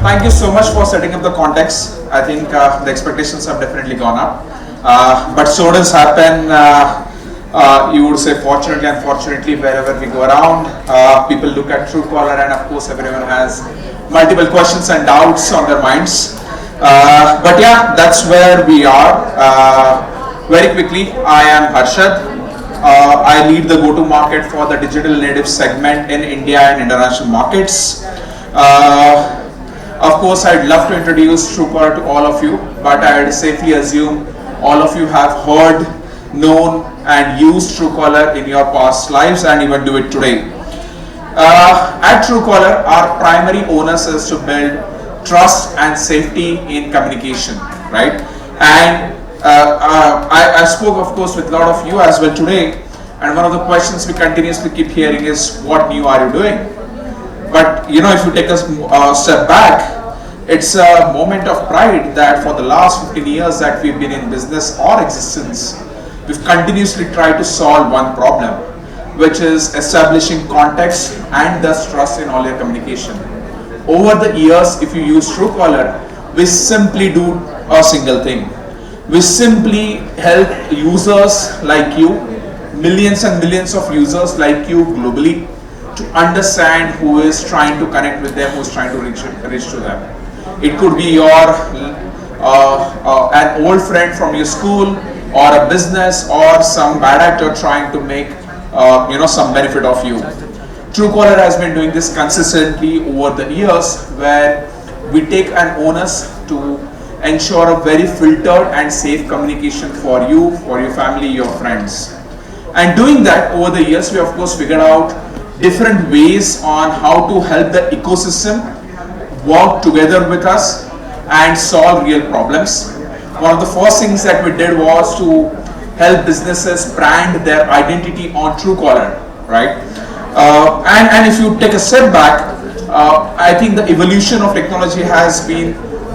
Thank you so much for setting up the context. I think the expectations have definitely gone up. But so does happen, you would say fortunately, unfortunately, wherever we go around, people look at Truecaller, and of course everyone has multiple questions and doubts on their minds. But yeah, that's where we are. Very quickly, I am Harshad. I lead the go-to-market for the digital native segment in India and international markets. Of course, I'd love to introduce Truecaller to all of you, but I'd safely assume all of you have heard, known, and used Truecaller in your past lives and even do it today. At Truecaller, our primary onus is to build trust and safety in communication, right? And I spoke, of course, with a lot of you as well today, and one of the questions we continuously keep hearing is, what new are you doing? But you know, if you take a step back, it's a moment of pride that for the last 15 years that we've been in business or existence, we've continuously tried to solve one problem, which is establishing context and thus trust in all your communication. Over the years, if you use Truecaller, we simply do a single thing. We simply help users like you, millions and millions of users like you globally, to understand who is trying to connect with them, who is trying to reach to them. It could be your an old friend from your school, or a business, or some bad actor trying to make some benefit of you. Truecaller has been doing this consistently over the years, where we take an onus to ensure a very filtered and safe communication for you, for your family, your friends. And doing that over the years, we of course figured out different ways on how to help the ecosystem work together with us and solve real problems. One of the first things that we did was to help businesses brand their identity on Truecaller, right? And if you take a step back, I think the evolution of technology has been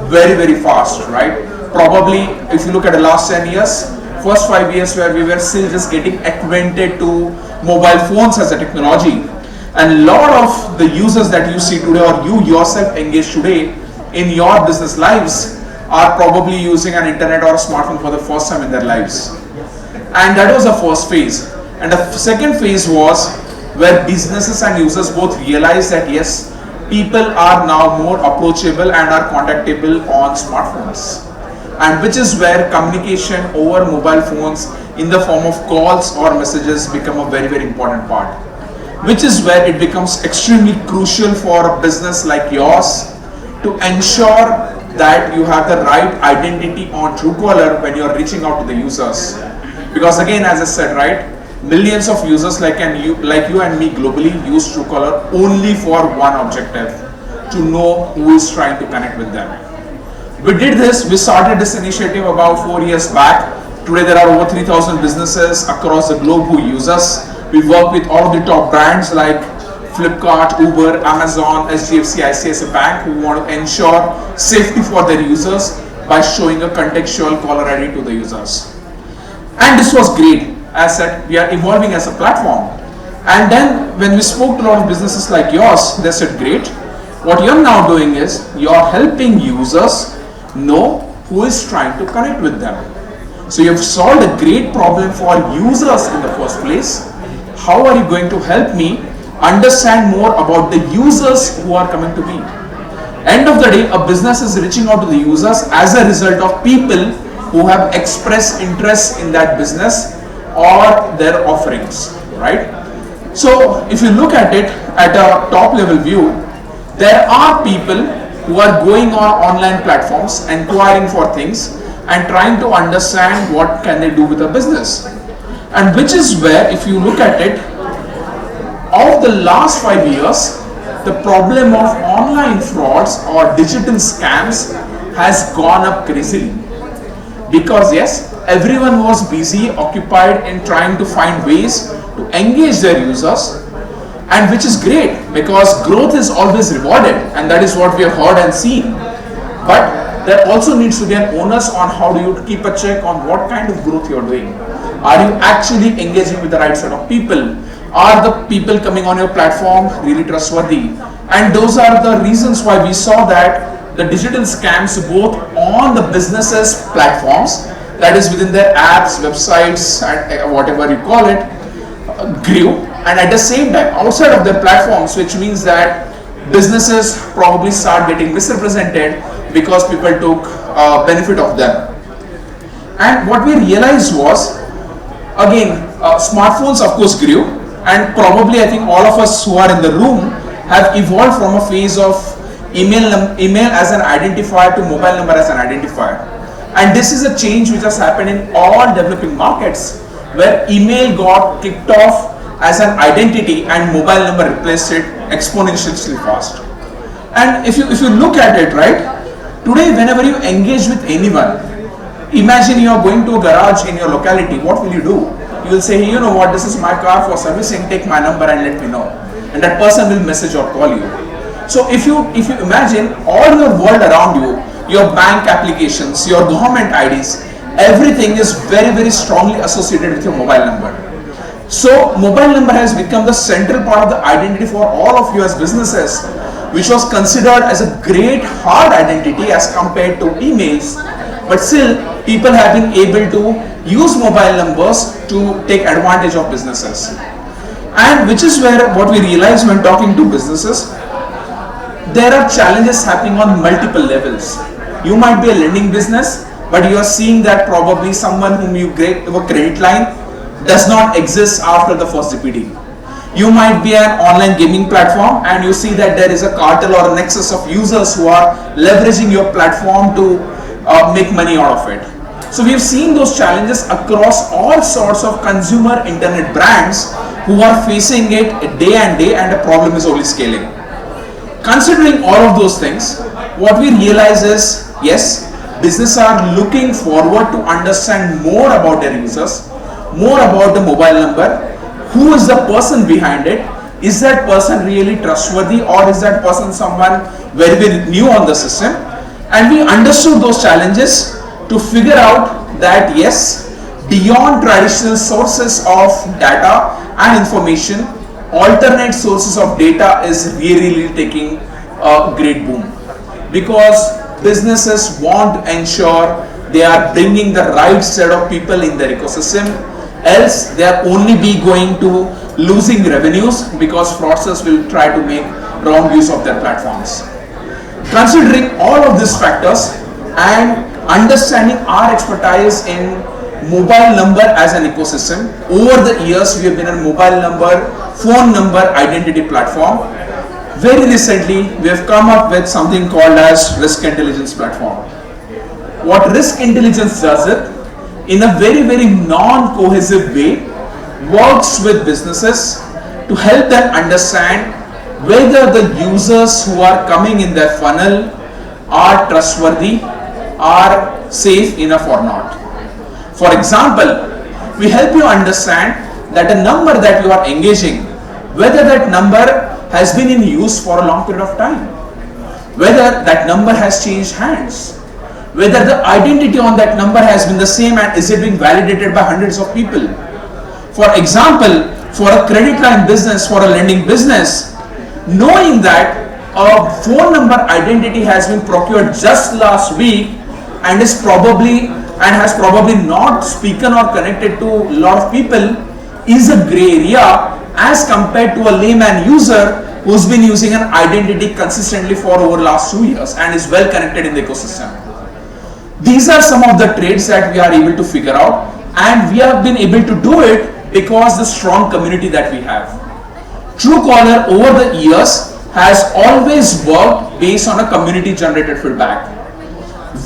very, very fast, right? Probably, if you look at the last 10 years, first 5 years where we were still just getting acquainted to mobile phones as a technology, and a lot of the users that you see today, or you yourself engage today in your business lives, are probably using an internet or a smartphone for the first time in their lives. And that was the first phase. And the second phase was where businesses and users both realized that yes, people are now more approachable and are contactable on smartphones, and which is where communication over mobile phones in the form of calls or messages become a very, very important part, which is where it becomes extremely crucial for a business like yours to ensure that you have the right identity on Truecaller when you're reaching out to the users. Because again, as I said, right, millions of users like you and me globally use Truecaller only for one objective: to know who is trying to connect with them. We started this initiative about 4 years back. Today there are over 3,000 businesses across the globe who use us. We work with all of the top brands like Flipkart, Uber, Amazon, SGFC, ICICI Bank, who want to ensure safety for their users by showing a contextual caller ID to the users. And this was great. As said, we are evolving as a platform. And then when we spoke to a lot of businesses like yours, they said, great, what you're now doing is you're helping users know who is trying to connect with them. So you've solved a great problem for users in the first place. How are you going to help me understand more about the users who are coming to me? End of the day, a business is reaching out to the users as a result of people who have expressed interest in that business or their offerings, right? So if you look at it at a top level view, there are people who are going on online platforms, inquiring for things and trying to understand what can they do with a business. And which is where, if you look at it, of the last 5 years, the problem of online frauds or digital scams has gone up crazily. Because yes, everyone was busy, occupied in trying to find ways to engage their users, and which is great because growth is always rewarded, and that is what we have heard and seen. But there also needs to be an onus on how do you keep a check on what kind of growth you are doing. Are you actually engaging with the right set of people? Are the people coming on your platform really trustworthy? And those are the reasons why we saw that the digital scams both on the businesses platforms, that is within their apps, websites, and whatever you call it, grew, and at the same time outside of their platforms, which means that businesses probably start getting misrepresented because people took benefit of them. And what we realized was, again, smartphones of course grew, and probably I think all of us who are in the room have evolved from a phase of email as an identifier to mobile number as an identifier. And this is a change which has happened in all developing markets, where email got kicked off as an identity and mobile number replaced it exponentially fast. And if you look at it, right, today whenever you engage with anyone, imagine you are going to a garage in your locality, what will you do? You will say, hey, you know what, this is my car for servicing, take my number and let me know. And that person will message or call you. So if you imagine all your world around you, your bank applications, your government IDs, everything is very, very strongly associated with your mobile number. So mobile number has become the central part of the identity for all of you as businesses, which was considered as a great hard identity as compared to emails. But still, people have been able to use mobile numbers to take advantage of businesses. And which is where what we realize when talking to businesses, there are challenges happening on multiple levels. You might be a lending business, but you are seeing that probably someone whom you give a credit line does not exist after the first DPD. You might be an online gaming platform and you see that there is a cartel or a nexus of users who are leveraging your platform to make money out of it. So we've seen those challenges across all sorts of consumer internet brands who are facing it day and day, and the problem is only scaling. Considering all of those things, what we realize is, yes, businesses are looking forward to understand more about their users, more about the mobile number, who is the person behind it, is that person really trustworthy, or is that person someone very, very new on the system. And we understood those challenges to figure out that yes, beyond traditional sources of data and information, alternate sources of data is really taking a great boom, because businesses want to ensure they are bringing the right set of people in their ecosystem, else they are only be going to losing revenues because fraudsters will try to make wrong use of their platforms. Considering all of these factors and understanding our expertise in mobile number as an ecosystem, over the years we have been a mobile number, phone number identity platform. Very recently we have come up with something called as risk intelligence platform. What risk intelligence does it, in a very, very non-cohesive way, works with businesses to help them understand whether the users who are coming in their funnel are trustworthy, are safe enough or not. For example, we help you understand that a number that you are engaging, whether that number has been in use for a long period of time, whether that number has changed hands, whether the identity on that number has been the same and is it being validated by hundreds of people. For example, for a credit line business, for a lending business, knowing that a phone number identity has been procured just last week and has probably not spoken or connected to a lot of people is a gray area as compared to a layman user who's been using an identity consistently for over last 2 years and is well connected in the ecosystem. These are some of the traits that we are able to figure out, and we have been able to do it because the strong community that we have. Truecaller over the years has always worked based on a community generated feedback.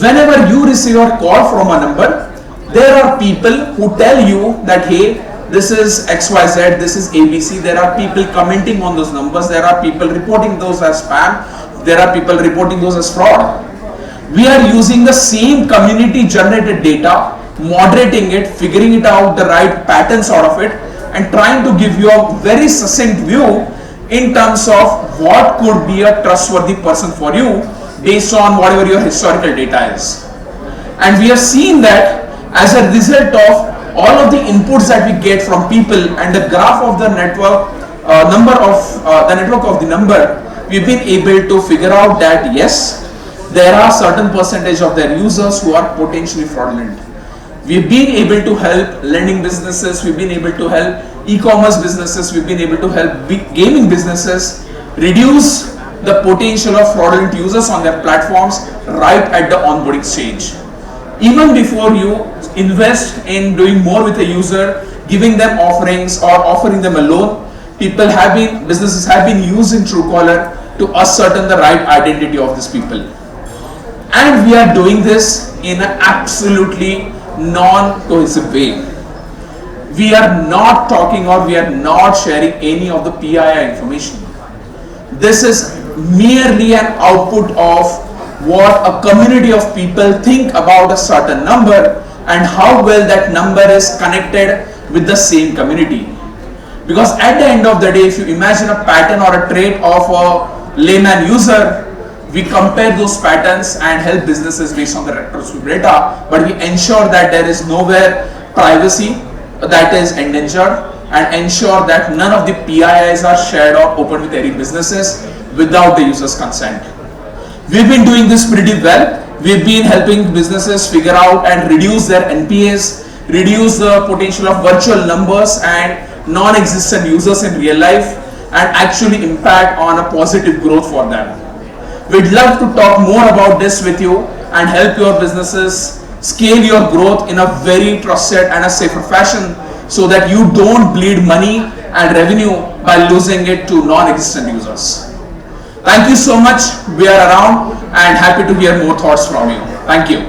Whenever you receive a call from a number, there are people who tell you that hey, this is XYZ, this is ABC. There are people commenting on those numbers, there are people reporting those as spam, there are people reporting those as fraud. We are using the same community generated data, moderating it, figuring it out, the right patterns out of it, and trying to give you a very succinct view in terms of what could be a trustworthy person for you based on whatever your historical data is. And we have seen that as a result of all of the inputs that we get from people and the graph of the network, network of the number, we've been able to figure out that yes, there are certain percentage of their users who are potentially fraudulent. We've been able to help lending businesses, we've been able to help e-commerce businesses, we've been able to help big gaming businesses reduce the potential of fraudulent users on their platforms right at the onboarding stage. Even before you invest in doing more with a user, giving them offerings or offering them a loan, businesses have been using Truecaller to ascertain the right identity of these people. And we are doing this in an absolutely non-cohesive way. We are not talking or we are not sharing any of the PII information. This is merely an output of what a community of people think about a certain number and how well that number is connected with the same community. Because at the end of the day, if you imagine a pattern or a trait of a layman user, we compare those patterns and help businesses based on the retrospective data, but we ensure that there is nowhere privacy that is endangered and ensure that none of the PIIs are shared or opened with any businesses without the user's consent. We've been doing this pretty well. We've been helping businesses figure out and reduce their NPAs, reduce the potential of virtual numbers and non-existent users in real life, and actually impact on a positive growth for them. We'd love to talk more about this with you and help your businesses scale your growth in a very trusted and a safer fashion so that you don't bleed money and revenue by losing it to non-existent users. Thank you so much. We are around and happy to hear more thoughts from you. Thank you.